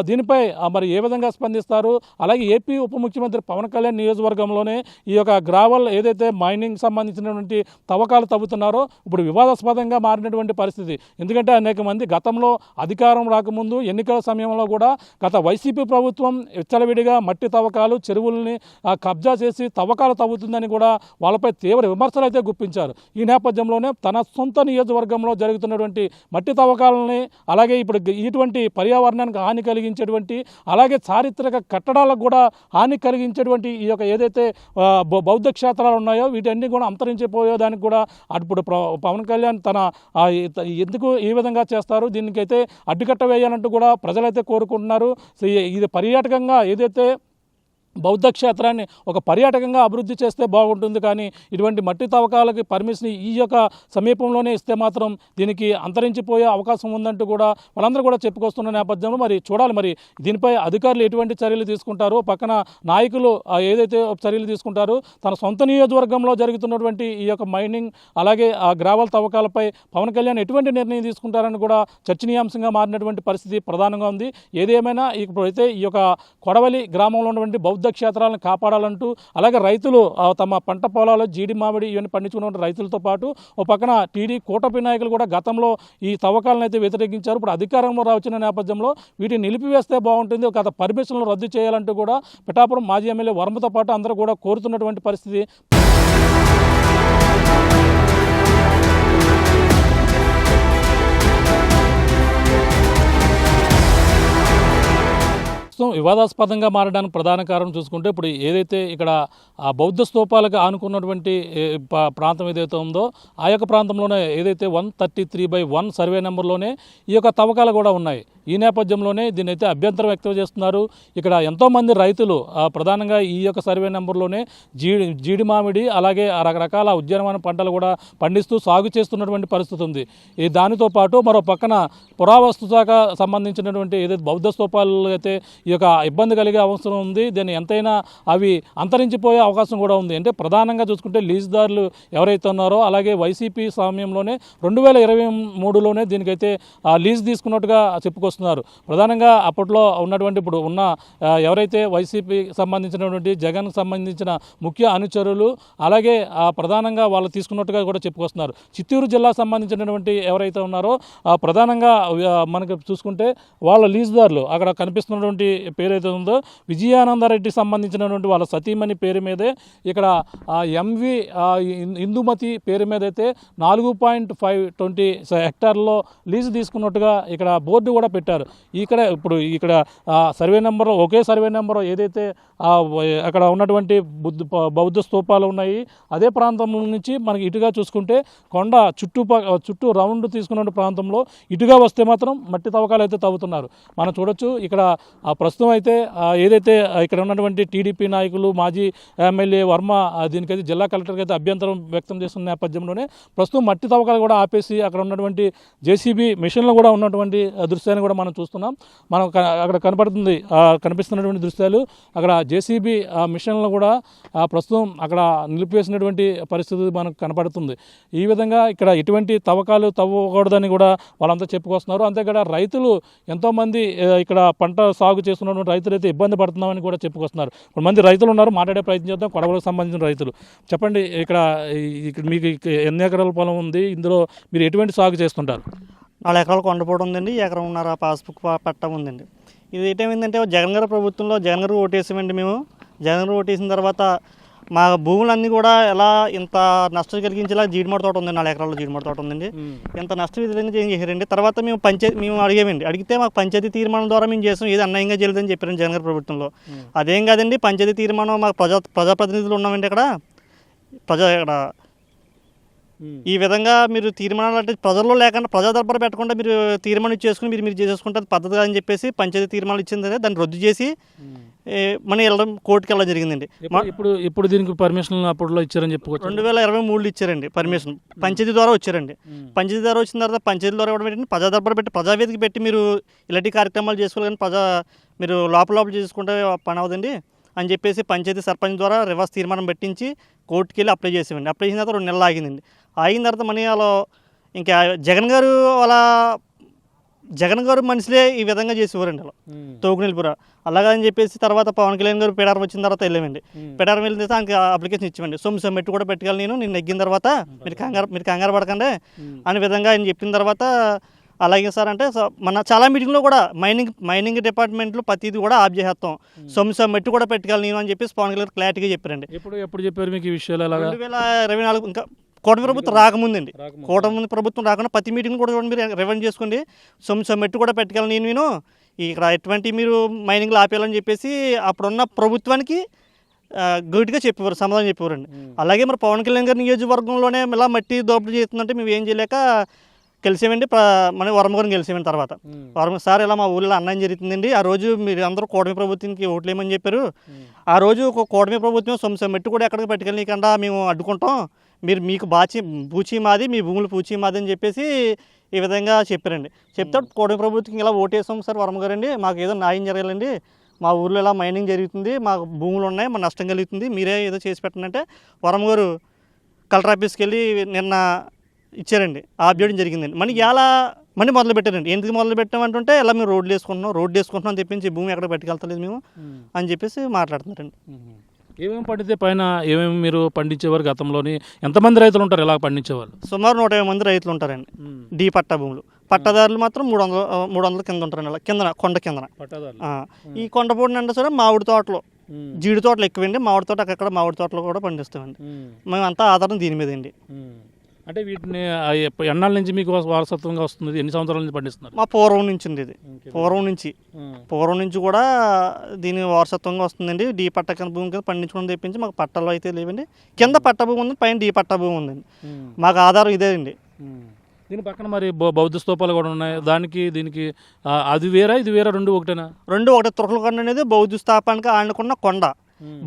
దీనిపై మరి ఏ విధంగా స్పందిస్తారు, అలాగే ఏపీ ఉప ముఖ్యమంత్రి పవన్ కళ్యాణ్ నియోజకవర్గంలోనే ఈ యొక్క గ్రావెల్ ఏదైతే మైనింగ్ సంబంధించినటువంటి తవ్వకాలు తవ్వుతున్నారో ఇప్పుడు వివాదాస్పదంగా మారినటువంటి పరిస్థితి. ఎందుకంటే అనేక మంది గతంలో అధికారం రాకముందు ఎన్నికల సమయంలో కూడా గత వైసీపీ ప్రభుత్వం విచ్చలవిడిగా మట్టి తవ్వకాలు చెరువుల్ని కబ్జా చేసి తవ్వకాలు తవ్వుతుందని కూడా వాళ్ళపై తీవ్ర విమర్శలు అయితే గుప్పించారు. ఈ నేపథ్యంలోనే తన సొంత నియోజకవర్గంలో జరుగుతున్నటువంటి మట్టి తవ్వకాలని అలాగే ఇప్పుడు ఇటువంటి పర్యావరణానికి హాని కలిగించేటువంటి అలాగే చారిత్రక కట్టడాలకు కూడా హాని కలిగించేటువంటి ఈ యొక్క ఏదైతే బౌద్ధ క్షేత్రాలు ఉన్నాయో వీటన్ని కూడా అంతరించిపోయేదానికి కూడా ఇప్పుడు పవన్ కళ్యాణ్ తన ఎందుకు ఈ విధంగా చేస్తారు, దీనికైతే అడ్డుకట్ట వేయాలంటూ కూడా ప్రజలైతే కోరుకుంటున్నారు. ఇది పర్యాటకంగా ఏదైతే బౌద్ధ క్షేత్రాన్ని ఒక పర్యాటకంగా అభివృద్ధి చేస్తే బాగుంటుంది. కానీ ఇటువంటి మట్టి తవ్వకాలకి పర్మిషన్ ఈ యొక్క సమీపంలోనే ఇస్తే మాత్రం దీనికి అంతరించిపోయే అవకాశం ఉందంటూ కూడా వాళ్ళందరూ కూడా చెప్పుకొస్తున్న నేపథ్యంలో మరి చూడాలి మరి దీనిపై అధికారులు ఎటువంటి చర్యలు తీసుకుంటారు, పక్కన నాయకులు ఏదైతే చర్యలు తీసుకుంటారు, తన సొంత నియోజకవర్గంలో జరుగుతున్నటువంటి ఈ యొక్క మైనింగ్ అలాగే ఆ గ్రావెల్ తవ్వకాలపై పవన్ కళ్యాణ్ ఎటువంటి నిర్ణయం తీసుకుంటారని కూడా చర్చనీయాంశంగా మారినటువంటి పరిస్థితి ప్రధానంగా ఉంది. ఏదేమైనా ఇప్పుడైతే ఈ యొక్క కొడవలి గ్రామంలో ఉన్నటువంటి బౌద్ధ క్షేత్రాలను కాపాడాలంటూ అలాగే రైతులు తమ పంట పొలాలు జీడి మామిడి ఇవన్నీ పండించుకున్న రైతులతో పాటు ఓ పక్కన కూటమి నాయకులు కూడా గతంలో ఈ తవ్వకాలను అయితే వ్యతిరేకించారు. ఇప్పుడు అధికారంలో వచ్చిన నేపథ్యంలో వీటిని నిలిపివేస్తే బాగుంటుంది, గత పర్మిషన్లు రద్దు చేయాలంటూ కూడా పిఠాపురం మాజీ ఎమ్మెల్యే వర్మతో పాటు అందరూ కూడా కోరుతున్నటువంటి పరిస్థితి. వివాదాస్పదంగా మారడానికి ప్రధాన కారణం చూసుకుంటే ఇప్పుడు ఏదైతే ఇక్కడ ఆ బౌద్ధ స్తూపాలకు ఆనుకున్నటువంటి ప్రాంతం ఏదైతే ఉందో ఆ యొక్క ప్రాంతంలోనే ఏదైతే 133/1 సర్వే నెంబర్లోనే ఈ యొక్క తవ్వకాలు కూడా ఉన్నాయి. ఈ నేపథ్యంలోనే దీన్ని అయితే అభ్యంతరం వ్యక్తం చేస్తున్నారు. ఇక్కడ ఎంతోమంది రైతులు ప్రధానంగా ఈ యొక్క సర్వే నెంబర్లోనే జీడి మామిడి అలాగే రకరకాల ఉద్యానవన పంటలు కూడా పండిస్తూ సాగు చేస్తున్నటువంటి పరిస్థితి ఉంది. ఈ దానితో పాటు మరో పక్కన పురావస్తు శాఖ సంబంధించినటువంటి ఏదైతే బౌద్ధ స్తూపాలు అయితే ఈ యొక్క ఇబ్బంది కలిగే అవసరం ఉంది. దీన్ని ఎంతైనా అవి అంతరించిపోయే అవకాశం కూడా ఉంది. అంటే ప్రధానంగా చూసుకుంటే లీజుదారులు ఎవరైతే ఉన్నారో అలాగే వైసీపీ సమయంలోనే 2023లోనే దీనికైతే లీజ్ తీసుకున్నట్టుగా చెప్పుకొస్తున్నారు. ప్రధానంగా అప్పట్లో ఉన్నటువంటి ఇప్పుడు ఉన్న ఎవరైతే వైసీపీ సంబంధించినటువంటి జగన్కు సంబంధించిన ముఖ్య అనుచరులు అలాగే ప్రధానంగా వాళ్ళు తీసుకున్నట్టుగా కూడా చెప్పుకొస్తున్నారు. చిత్తూరు జిల్లా సంబంధించినటువంటి ఎవరైతే ఉన్నారో ప్రధానంగా మనకి చూసుకుంటే వాళ్ళ లీజుదారులు అక్కడ కనిపిస్తున్నటువంటి పేరైతే ఉందో విజయానందరెడ్డికి సంబంధించినటువంటి వాళ్ళ సతీమణి పేరు మీదే ఇక్కడ ఎంవి ఇందుమతి పేరు మీద అయితే 4.520 హెక్టార్లో లీజు తీసుకున్నట్టుగా ఇక్కడ బోర్డు కూడా పెట్టారు. ఇక్కడ సర్వే నెంబర్ ఒకే సర్వే నెంబర్ ఏదైతే అక్కడ ఉన్నటువంటి బౌద్ధ స్తూపాలు ఉన్నాయి అదే ప్రాంతం నుంచి మనకి ఇటుగా చూసుకుంటే కొండ చుట్టూ రౌండ్ తీసుకున్న ప్రాంతంలో ఇటుగా వస్తే మాత్రం మట్టి తవ్వకాలు అయితే తవ్వుతున్నారు. మనం చూడొచ్చు ఇక్కడ ప్రస్తుతం అయితే ఏదైతే ఇక్కడ ఉన్నటువంటి టీడీపీ నాయకులు మాజీ ఎమ్మెల్యే వర్మ దీనికైతే జిల్లా కలెక్టర్కి అయితే అభ్యంతరం వ్యక్తం చేస్తున్న నేపథ్యంలోనే ప్రస్తుతం మట్టి తవ్వకాలు కూడా ఆపేసి అక్కడ ఉన్నటువంటి జేసీబీ మిషన్లు కూడా ఉన్నటువంటి దృశ్యాన్ని కూడా మనం చూస్తున్నాం. మనం అక్కడ కనిపిస్తున్నటువంటి దృశ్యాలు అక్కడ జేసీబీ మిషన్లు కూడా ప్రస్తుతం అక్కడ నిలిపివేసినటువంటి పరిస్థితి మనకు కనపడుతుంది. ఈ విధంగా ఇక్కడ ఎటువంటి తవ్వకాలు తవ్వకూడదని కూడా వాళ్ళంతా చెప్పుకొస్తున్నారు. అంతేకాదు రైతులు ఎంతోమంది ఇక్కడ పంట సాగు చేస్తున్నటువంటి రైతులు అయితే ఇబ్బంది పడుతున్నామని కూడా చెప్పుకొస్తున్నారు. కొంతమంది రైతులు ఉన్నారు, మాట్లాడే ప్రయత్నం చేద్దాం. కొడవలకు సంబంధించిన రైతులు చెప్పండి, ఇక్కడ మీకు ఎన్ని ఎకరాల పొలం ఉంది, ఇందులో మీరు ఎటువంటి సాగు చేస్తుంటారు? 4 ఎకరాలు కొండపోవడం ఉందండి, 1.5 ఎకరం పాస్బుక్ పట్టం ఉందండి. ఇది ఏమైందంటే జగన్ గారి ప్రభుత్వంలో జగన్ గారు ఓటేసామండి. మేము జగన్ గారు ఓటేసిన తర్వాత మా భూములన్నీ కూడా ఎలా ఇంత నష్టం కలిగించేలా జీడిమాడి తోట ఉందండి. 4 ఎకరాల్లో జీడిమాడి తోట ఉందండి. ఇంత నష్టం విధంగా ఏం చేశారండి. తర్వాత మేము అడిగామండి. అడిగితే మాకు పంచాయతీ తీర్మానం ద్వారా మేము చేసాం, ఏది అన్యాయంగా చేయలేదని చెప్పారండి జగన్ గారి ప్రభుత్వంలో. అదేం కాదండి, పంచాయతీ తీర్మానం మాకు ప్రజాప్రతినిధులు ఉన్నామండి. ఇక్కడ ఈ విధంగా మీరు తీర్మానాలు అంటే ప్రజల్లో లేకుండా ప్రజా దర్బారు పెట్టకుండా మీరు తీర్మానం చేసుకుని మీరు చేసేసుకుంటే పద్ధతి అని చెప్పేసి పంచాయతీ తీర్మానం ఇచ్చింది. దాన్ని రద్దు చేసి మనం వెళ్ళడం కోర్టుకి వెళ్ళడం జరిగిందండి. ఇప్పుడు దీనికి పర్మిషన్ అప్పట్లో ఇచ్చారని చెప్పుకోవచ్చు. 2023లో ఇచ్చారండి పర్మిషన్. పంచాయతీ ద్వారా వచ్చారండి. పంచాయతీ ద్వారా వచ్చిన తర్వాత పంచాయతీ ద్వారా ఇవ్వడం ఏంటంటే ప్రజా దర్బారు పెట్టి ప్రజావేదిక పెట్టి మీరు ఇలాంటి కార్యక్రమాలు చేసుకోవాలి, కానీ మీరు లోపల చేసుకుంటే పని అవుదండి అని చెప్పేసి పంచాయతీ సర్పంచ్ ద్వారా రివర్స్ తీర్మానం పెట్టించి కోర్టుకి వెళ్ళి అప్లై చేసామండి. అప్లై చేసిన తర్వాత 2 నెలలు ఆగిందండి. ఆగిన తర్వాత మనీ అలా ఇంకా జగన్ గారు మనుషులే ఈ విధంగా చేసేవారండి. అలా తోగునెల్పుర అలాగని చెప్పేసి తర్వాత పవన్ కళ్యాణ్ గారు పిడారం వచ్చిన తర్వాత వెళ్ళామండి. పిడారం వెళ్ళిన తర్వాత ఆయనకి అప్లికేషన్ ఇచ్చామండి. సొమ్మెట్టు కూడా పెట్టుకెళ్ళి నేను నెగ్గిన తర్వాత మీరు కంగారు పడకండి అనే విధంగా ఆయన చెప్పిన తర్వాత అలాగే సార్ అంటే మన చాలా మీటింగ్లో కూడా మైనింగ్ డిపార్ట్మెంట్లో ప్రతిదీ కూడా ఆఫ్ చేసేస్తాం, సొమ్మెట్టు కూడా పెట్టుకెళ్ళి అని చెప్పేసి పవన్ కళ్యాణ్ క్లారిటీగా చెప్పారండి. ఎప్పుడు చెప్పారు మీకు ఈ విషయాలు? 2024 ఇంకా కూటమి ప్రభుత్వం రాకముందండి. కూటమి ప్రభుత్వం రాకుండా ప్రతి మీటింగ్ కూడా మీరు రివైండ్ చేసుకోండి, సొమ్మెట్టు కూడా పెట్టుకెళ్ళి నేను ఇక్కడ ఎటువంటి మీరు మైనింగ్లో ఆపేయాలని చెప్పేసి అప్పుడున్న ప్రభుత్వానికి గట్టిగా చెప్పేవారు, సమాధానం చెప్పేవారండి. అలాగే మరి పవన్ కళ్యాణ్ గారి నియోజకవర్గంలోనే ఇలా మట్టి దోపిడీ చేస్తుందంటే మేము ఏం చేయలేక కలిసామండి. మన వరమగారిని కలిసామండి. తర్వాత వరమ సార్ ఇలా మా ఊళ్ళో అన్యాయం జరుగుతుందండి, ఆ రోజు మీరు అందరూ కూటమి ప్రభుత్వానికి ఓట్లేమని చెప్పారు, ఆ రోజు ఒక కూటమి ప్రభుత్వం సొంత మెట్టు కూడా ఎక్కడికి పట్టుకెళ్ళకుండా మేము అడ్డుకుంటాం, మీకు పూచి మాది, మీ భూములు పూచి మాది అని చెప్పేసి ఈ విధంగా చెప్పారండి. చెప్తే కూటమి ప్రభుత్వం ఇలా ఓటేసాం సార్ వరమగారండి, మాకు ఏదో న్యాయం జరగాలండి, మా ఊర్లో ఇలా మైనింగ్ జరుగుతుంది, మాకు భూములు ఉన్నాయి, మా నష్టం కలుగుతుంది, మీరే ఏదో చేసి పెట్టండి. వరమగారు కలెక్టర్ ఆఫీస్కి వెళ్ళి నిన్న ఇచ్చారండి, ఆబ్జెక్ట్ జరిగిందండి. మళ్ళీ ఇలా మళ్ళీ మొదలు పెట్టారండి. ఎందుకు మొదలు పెట్టామంటుంటే ఇలా మేము రోడ్లు వేసుకుంటున్నాం అని చెప్పించి భూమి ఎక్కడ పట్టుకెళ్తలేదు మేము అని చెప్పేసి మాట్లాడుతున్నారండి. ఏమేమి పండితే పైన ఏమేమి మీరు పండించేవారు గతంలోని? ఎంతమంది రైతులు ఉంటారు ఇలా పండించేవాళ్ళు? సుమారు 150 మంది రైతులు ఉంటారండి. డి పట్టా భూములు, పట్టాదారులు మాత్రం 300 కింద ఉంటారండి. అలా కిందన కొండ కిందన. ఈ కొండపూడిని అంటే సరే మామిడి తోటలు, జీడి తోటలు ఎక్కువండి, మామిడి తోట అక్కడ మామిడి తోటలు కూడా పండిస్తామండి. మేమంతా ఆధారం దీని మీద అండి. అంటే వీటిని ఎన్నాళ్ళ నుంచి మీకు వారసత్వంగా వస్తుంది? ఎన్ని సంవత్సరాల నుంచి పండిస్తున్నారు? మా పూర్వం నుంచి అండి, ఇది పూర్వం నుంచి కూడా దీని వారసత్వంగా వస్తుందండి. డీ పట్ట కింద భూమి కింద పండించుకుని తెప్పించి మాకు పట్టాలు అయితే లేవండి. కింద పట్ట భూమి ఉంది, పైన డీ పట్ట భూమి ఉందండి. మాకు ఆధారం ఇదే అండి. దీని పక్కన మరి బౌద్ధ స్తూపాలు కూడా ఉన్నాయి, దీనికి అది వేరా ఇది వేరా రెండు ఒకటేనా? రెండు ఒకటే. తురకలకొండ అనేది బౌద్ధ స్థాపానికి ఆనుకున్న కొండ.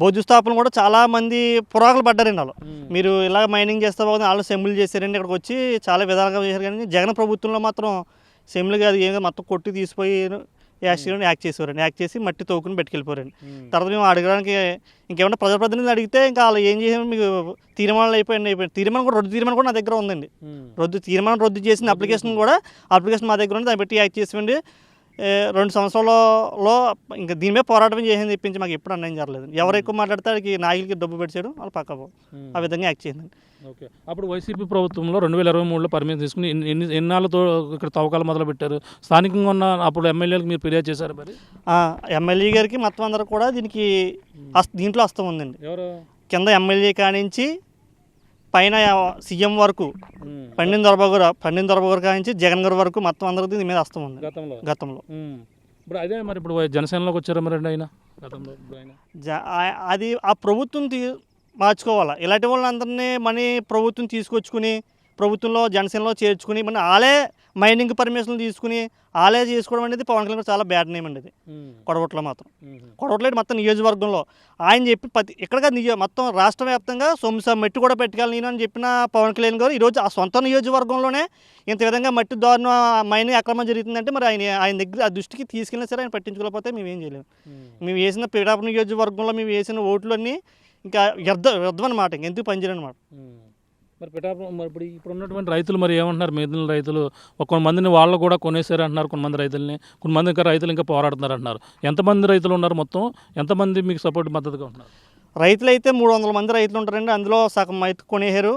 బౌద్ధ స్థాపన కూడా చాలా మంది పురాకులు పడ్డారండి వాళ్ళు. మీరు ఇలా మైనింగ్ చేస్తే బాగుంది, వాళ్ళు సెమ్ములు చేశారండి, ఇక్కడికి వచ్చి చాలా విధాలుగా చేశారు. కానీ జగన్ ప్రభుత్వంలో మాత్రం సెమ్ములు కాదు ఏం మొత్తం కొట్టి తీసిపోయి యాక్ట్ చేసేవారండి. యాక్ట్ చేసి మట్టి తోకుని పెట్టుకెళ్ళిపోరండి. తర్వాత మేము అడగడానికి ఇంకేమన్నా ప్రజాప్రతినిధులు అడిగితే ఇంకా వాళ్ళు ఏం చేసాము, మీకు తీర్మానాలు అయిపోయింది. తీర్మానం కూడా రద్దు తీర్మానం కూడా నా దగ్గర ఉందండి. రద్దు చేసిన అప్లికేషన్ మా దగ్గర ఉంది, దాన్ని బట్టి యాక్ట్ చేసామండి. 2 సంవత్సరాలలో ఇంకా దీని మీద పోరాటం చేసింది తెప్పించి మాకు ఎప్పుడు అన్యాయం జరగలేదు. ఎవరు ఎక్కువ మాట్లాడితే వాడికి నాయకులకి డబ్బు పెట్టాడు, వాళ్ళు పక్క ఆ విధంగా యాక్ట్ చేసింది. ఓకే. అప్పుడు వైసీపీ ప్రభుత్వంలో 2023లో పర్మిషన్ తీసుకుని ఎన్నాళ్ళతో ఇక్కడ తవ్వకాలు మొదలు పెట్టారు? స్థానికంగా ఉన్న అప్పుడు ఎమ్మెల్యేలకు మీరు ఫిర్యాదు చేశారు మరి? ఎమ్మెల్యే గారికి మొత్తం అందరూ కూడా దీంట్లో హస్తం ఉందండి. ఎవరు? కింద ఎమ్మెల్యే కానించి పైన సీఎం వరకు పండిన దొరబాబు కానించి జగన్ గారి వరకు మొత్తం అందరికీ దీని మీద హస్తం ఉంది గతంలో. ఇప్పుడు అదే మరి ఇప్పుడు జనసేనలోకి వచ్చారా మరి ఆయన గతంలో? అది ఆ ప్రభుత్వం మార్చుకోవాలా. ఇలాంటి వాళ్ళందరినీ మన ప్రభుత్వం తీసుకొచ్చుకుని ప్రభుత్వంలో జనసేనలో చేర్చుకుని మన ఆలే మైనింగ్ పర్మిషన్లు తీసుకుని ఆలే చేసుకోవడం అనేది పవన్ కళ్యాణ్ చాలా బ్యాడ్ నేమ్ అండి. అది కొడవట్లో మాత్రం మొత్తం నియోజకవర్గంలో ఆయన చెప్పి ఇక్కడ మొత్తం రాష్ట్ర వ్యాప్తంగా మట్టి కూడా పెట్టుకెళ్ళి నేను అని చెప్పిన పవన్ కళ్యాణ్ గారు ఈరోజు ఆ సొంత నియోజకవర్గంలోనే ఇంత విధంగా మట్టి దారుణ మైనింగ్ అక్రమం జరుగుతుందంటే మరి ఆయన దగ్గర ఆ దృష్టికి తీసుకెళ్ళినా సరే ఆయన పట్టించుకోకపోతే మేమేం చేయలేము. మేము వేసిన పిఠాపురం నియోజకవర్గంలో మేము వేసిన ఓట్లన్నీ ఇంకా వ్యర్థమన్నమాట, ఇంకెందుకు పనిచేయనమాట. మరి పిఠాపురం మరి ఇప్పుడు ఉన్నటువంటి రైతులు మరి ఏమంటున్నారు? మిగిలిన రైతులు కొంతమందిని వాళ్ళు కూడా కొనేసారు అంటున్నారు, కొంతమంది రైతులని, కొంతమంది ఇంకా రైతులు ఇంకా పోరాడుతున్నారు అంటున్నారు. ఎంతమంది రైతులు ఉన్నారు మొత్తం? ఎంతమంది మీకు సపోర్ట్ మద్దతుగా ఉంటున్నారు? రైతులు అయితే 300 మంది రైతులు ఉంటారండి. అందులో సగం అయితే కొనేసారు.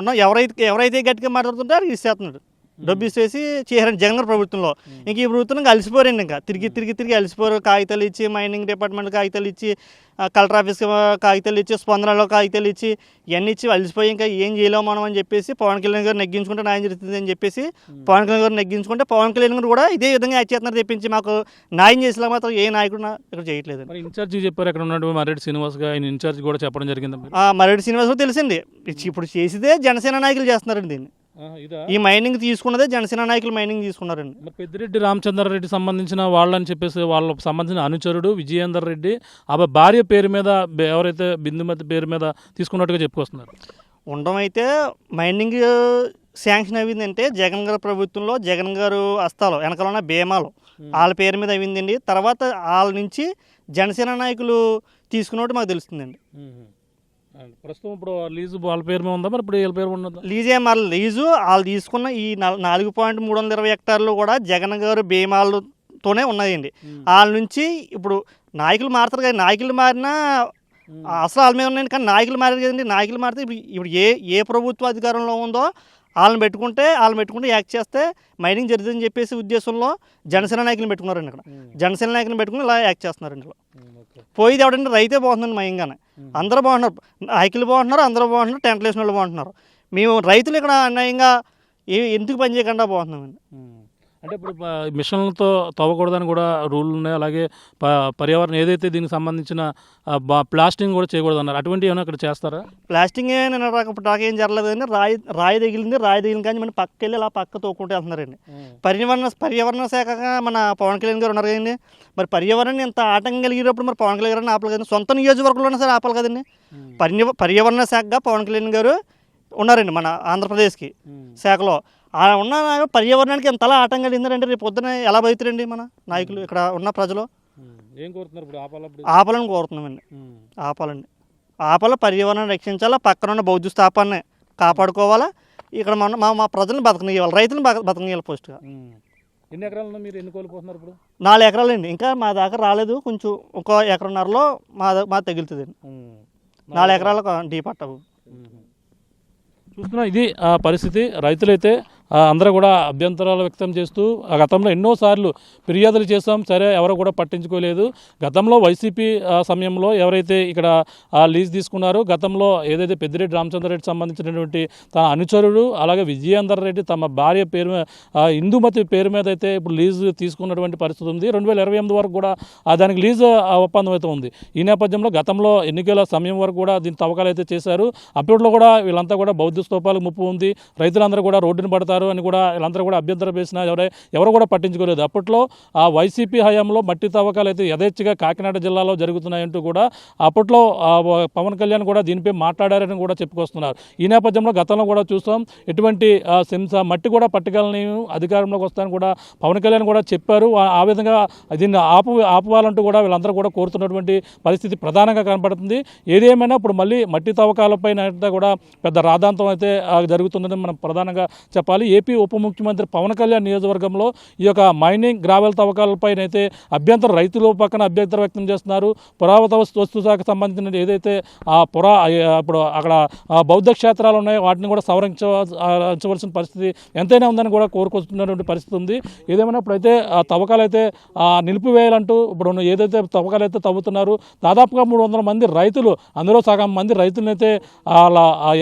ఉన్న ఎవరైతే గట్టిగా మాట్లాడుతుంటారో ఇచ్చేస్తున్నాడు, డబ్బు ఇచ్చేసి చేశారండి జగన్ ప్రభుత్వంలో. ఇంక ఈ ప్రభుత్వం అలసిపోరండి, ఇంకా తిరిగి అలసిపోరు. కాగితాలు ఇచ్చి మైనింగ్ డిపార్ట్మెంట్ కాగితాలు ఇచ్చి, కలెక్టర్ ఆఫీస్కి కాగితాలు ఇచ్చి, స్పందనలో కాగితాలు ఇచ్చి ఇవన్నీ ఇచ్చి అలసిపోయి ఇంకా ఏం చేయలేము మనం అని చెప్పేసి పవన్ కళ్యాణ్ గారు నెగ్గించుకుంటే న్యాయం జరుగుతుంది అని చెప్పేసి పవన్ కళ్యాణ్ గారు నెగ్గించుకుంటే పవన్ కళ్యాణ్ గారు కూడా ఇదే విధంగా యాక్ట్ చేస్తున్నారు తెప్పించి మాకు న్యాయం చేసేలా మాత్రం ఏ నాయకుడు ఇక్కడ చేయట్లేదు. ఇన్ఛార్జి చెప్పారు అక్కడ ఉన్నటువంటి మర్రెడ్డి శ్రీనివాస్ గారు, ఆయన ఇన్ఛార్జ్ కూడా చెప్పడం జరిగింది. మర్రెడ్డి శ్రీనివాస్ తెలిసింది, ఇప్పుడు చేసేదే జనసేన నాయకులు చేస్తున్నారండి దీన్ని. ఈ మైనింగ్ తీసుకున్నదే జనసేన నాయకులు మైనింగ్ తీసుకున్నారండి. పెద్దిరెడ్డి రామచంద్రారెడ్డి సంబంధించిన వాళ్ళని చెప్పేసి వాళ్ళకి సంబంధించిన అనుచరుడు విజయేందర్ రెడ్డి ఆ భార్య పేరు మీద ఎవరైతే బిందుమతి పేరు మీద తీసుకున్నట్టుగా చెప్పుకొస్తున్నారు. ఉండడం అయితే మైనింగ్ శాంక్షన్ అయిందంటే జగన్ గారి ప్రభుత్వంలో జగన్ గారు హస్తాలు వెనకాల ఉన్న బీమాలు వాళ్ళ పేరు మీద అయిందండి. తర్వాత వాళ్ళ నుంచి జనసేన నాయకులు తీసుకున్నట్టు మాకు తెలుస్తుందండి. ప్రస్తుతం ఇప్పుడు లీజు వాళ్ళ పేరు మీద ఉందా మరి? ఇప్పుడు వీళ్ళ పేరు ఉన్నదా? లీజే మరి లీజు వాళ్ళు తీసుకున్న ఈ 4.320 హెక్టార్లు కూడా జగన్ గారు బీమాలతోనే ఉన్నాయండి. వాళ్ళ నుంచి ఇప్పుడు నాయకులు మారుతారు కదా, నాయకులు మారినా అసలు వాళ్ళ మీద ఉన్నాయండి. కానీ నాయకులు మారారు కదండి. నాయకులు మారితే ఇప్పుడు ఏ ప్రభుత్వ అధికారంలో ఉందో వాళ్ళని పెట్టుకుంటే యాక్ట్ చేస్తే మైనింగ్ జరుగుతుందని చెప్పేసి ఉద్దేశంలో జనసేన నాయకులను పెట్టుకున్నారండి. ఇక్కడ జనసేన నాయకులను పెట్టుకుని ఇలా యాక్ట్ చేస్తున్నారండి. ఇలా పోయిది ఎవడంటే రైతే బాగుంటుందండి మయంగానే. అందరూ బాగుంటున్నారు, నాయకులు బాగుంటున్నారు, అందరూ బాగుంటున్నారు, టెంట్లు వేసిన వాళ్ళు బాగుంటున్నారు. మేము రైతులు ఇక్కడ అన్యాయంగా ఎందుకు పని చేయకుండా బాగుంటున్నామండి. అంటే ఇప్పుడు మిషన్లతో తవ్వకూడదని కూడా రూల్ ఉన్నాయి. అలాగే పర్యావరణం ఏదైతే దీనికి సంబంధించిన ప్లాస్టింగ్ కూడా చేయకూడదు అన్నారు. అటువంటి ఏమైనా ఇక్కడ చేస్తారా? ప్లాస్టింగ్ ఇప్పుడు నాకేం జరగలేదు కానీ రాయి తగిలింది కానీ మన పక్కకి వెళ్ళి అలా పక్క తోకుంటూ వెళ్తున్నారండి. పర్యావరణ శాఖగా మన పవన్ కళ్యాణ్ గారు ఉన్నారు కదండి. మరి పర్యావరణం ఇంత ఆటంకం కలిగినప్పుడు మరి పవన్ కళ్యాణ్ గారిని ఆపాలి కదండి. సొంత నియోజకవర్గంలోనే సరే ఆపాలి కదండి. పర్యావరణ శాఖగా పవన్ కళ్యాణ్ గారు ఉన్నారండి మన ఆంధ్రప్రదేశ్కి శాఖలో. ఉన్న పర్యావరణానికి ఎంతలా ఆటంకం కలిగిందంటే రేపు పొద్దున ఎలా బతుకుతారండి మన నాయకులు, ఇక్కడ ఉన్న ప్రజలు? ఏం కోరుతున్నారు ఇప్పుడు? ఆపాలని కోరుతున్నామండి. ఆపాల పర్యావరణం రక్షించాలా, పక్కన ఉన్న బౌద్ధ స్థాపాన్ని కాపాడుకోవాలా, ఇక్కడ మా ప్రజలను బతకనివ్వాలి, రైతులను బతకనివ్వాలి. పోస్ట్గా ఎన్ని ఎకరాలు మీరు ఎన్ని కోల్పోతున్నారు ఇప్పుడు? 4 ఎకరాలండి. ఇంకా మా దాకా రాలేదు, కొంచెం ఇంకో 1.5 ఎకరాల్లో మా తగులుతుందండి. 4 ఎకరాలకు డీ పట్టవు. చూస్తున్నా ఇది పరిస్థితి. రైతులైతే అందరూ కూడా అభ్యంతరాలు వ్యక్తం చేస్తూ గతంలో ఎన్నోసార్లు ఫిర్యాదులు చేస్తాం, సరే ఎవరు కూడా పట్టించుకోలేదు. గతంలో వైసీపీ సమయంలో ఎవరైతే ఇక్కడ లీజ్ తీసుకున్నారో, గతంలో ఏదైతే పెద్దిరెడ్డి రామచంద్రరెడ్డి సంబంధించినటువంటి తన అనుచరుడు అలాగే విజయేందర్ రెడ్డి తమ భార్య పేరు ఇందుమతి పేరు మీద అయితే ఇప్పుడు లీజ్ తీసుకున్నటువంటి పరిస్థితి ఉంది. 2028 వరకు కూడా దానికి లీజ్ ఒప్పందం అయితే ఉంది. ఈ నేపథ్యంలో గతంలో ఎన్నికల సమయం వరకు కూడా దీని తవ్వకాలు అయితే చేశారు. అప్పట్లో కూడా వీళ్ళంతా కూడా బౌద్ధ స్తూపాలకు ముప్పు ఉంది, రైతులందరూ కూడా రోడ్డును పడతారు అని కూడా వీళ్ళందరూ కూడా అభ్యంతరం వేసినా ఎవరు కూడా పట్టించుకోలేదు. అప్పట్లో వైసీపీ హయాంలో మట్టి తవ్వకాలు అయితే యథేచ్ఛగా కాకినాడ జిల్లాలో జరుగుతున్నాయంటూ కూడా అప్పట్లో పవన్ కళ్యాణ్ కూడా దీనిపై మాట్లాడారని కూడా చెప్పుకొస్తున్నారు. ఈ నేపథ్యంలో గతంలో కూడా చూస్తాం, ఎటువంటి మట్టి కూడా పట్టుకెళ్ళని అధికారంలోకి వస్తానని కూడా పవన్ కళ్యాణ్ కూడా చెప్పారు. ఆ విధంగా దీన్ని ఆపువాలంటూ కూడా వీళ్ళందరూ కూడా కోరుతున్నటువంటి పరిస్థితి ప్రధానంగా కనపడుతుంది. ఏదేమైనా ఇప్పుడు మళ్ళీ మట్టి తవ్వకాలపైన కూడా పెద్ద రాద్ధాంతం అయితే జరుగుతుందని మనం ప్రధానంగా చెప్పాలి. ఏపీ ఉప ముఖ్యమంత్రి పవన్ కళ్యాణ్ నియోజకవర్గంలో ఈ యొక్క మైనింగ్ గ్రావెల్ తవ్వకాలపైన అయితే రైతుల పక్కన అభ్యంతరం వ్యక్తం చేస్తున్నారు. పురావస్తు శాఖకు సంబంధించిన ఏదైతే ఇప్పుడు అక్కడ బౌద్ధ క్షేత్రాలు ఉన్నాయో వాటిని కూడా సవరించవలసిన పరిస్థితి ఎంతైనా ఉందని కూడా కోరుకుంటున్నటువంటి పరిస్థితి ఉంది. ఏదేమైనా ఇప్పుడైతే తవ్వకాలు అయితే నిలిపివేయాలంటూ ఇప్పుడు ఏదైతే తవ్వకాలు అయితే తవ్వుతున్నారు, దాదాపుగా 300 మంది రైతులు, అందులో సగం మంది రైతులనైతే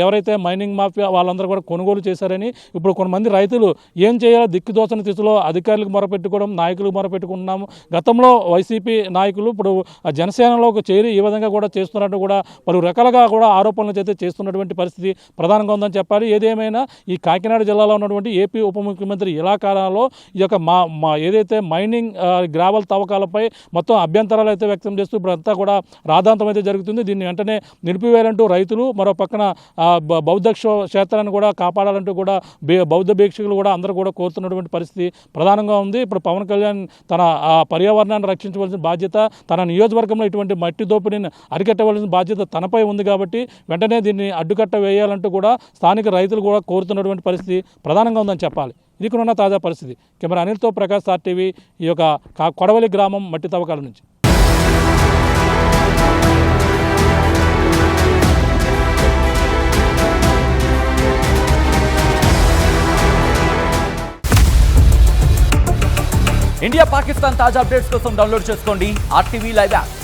ఎవరైతే మైనింగ్ మాఫియా వాళ్ళందరూ కూడా కొనుగోలు చేశారని ఇప్పుడు కొంతమంది రైతులు ఏం చేయాలో దిక్కుదోచని స్థితిలో అధికారులకు మొరపెట్టుకోవడం, నాయకులకు మొరపెట్టుకుంటున్నాము. గతంలో వైసీపీ నాయకులు ఇప్పుడు జనసేనలోకి చేరి ఈ విధంగా కూడా చేస్తున్నట్టు కూడా పలు రకాలుగా కూడా ఆరోపణలు అయితే చేస్తున్నటువంటి పరిస్థితి ప్రధానంగా ఉందని చెప్పాలి. ఏదేమైనా ఈ కాకినాడ జిల్లాలో ఉన్నటువంటి ఏపీ ఉప ముఖ్యమంత్రి ఇలాకాలో ఈ యొక్క ఏదైతే మైనింగ్ గ్రావెల్ తవ్వకాలపై మొత్తం అభ్యంతరాలు అయితే వ్యక్తం చేస్తూ ఇప్పుడు అంతా కూడా రాద్ధాంతం అయితే జరుగుతుంది. దీన్ని వెంటనే నిలిపివేయాలంటూ రైతులు, మరో పక్కన బౌద్ధ క్షేత్రాన్ని కూడా కాపాడాలంటూ కూడా బౌద్ధ భిక్షకులు కూడా అందరూ కూడా కోరుతున్నటువంటి పరిస్థితి ప్రధానంగా ఉంది. ఇప్పుడు పవన్ కళ్యాణ్ తన పర్యావరణాన్ని రక్షించవలసిన బాధ్యత, తన నియోజకవర్గంలో ఇటువంటి మట్టి దోపిడీని అరికట్టవలసిన బాధ్యత తనపై ఉంది కాబట్టి వెంటనే దీన్ని అడ్డుకట్ట వేయాలంటూ కూడా స్థానిక రైతులు కూడా కోరుతున్నటువంటి పరిస్థితి ప్రధానంగా ఉందని చెప్పాలి. ఇది ఉన్న తాజా పరిస్థితి. కెమెరా అనిల్తో ప్రకాష్, ఆర్టీవీ, ఈ యొక్క కొడవలి గ్రామం మట్టి తవ్వకాల నుంచి. ఇండియా పాకిస్తాన్ తాజా అప్డేట్స్ కోసం డౌన్లోడ్ చేసుకోండి RTV లైవ్ యాప్.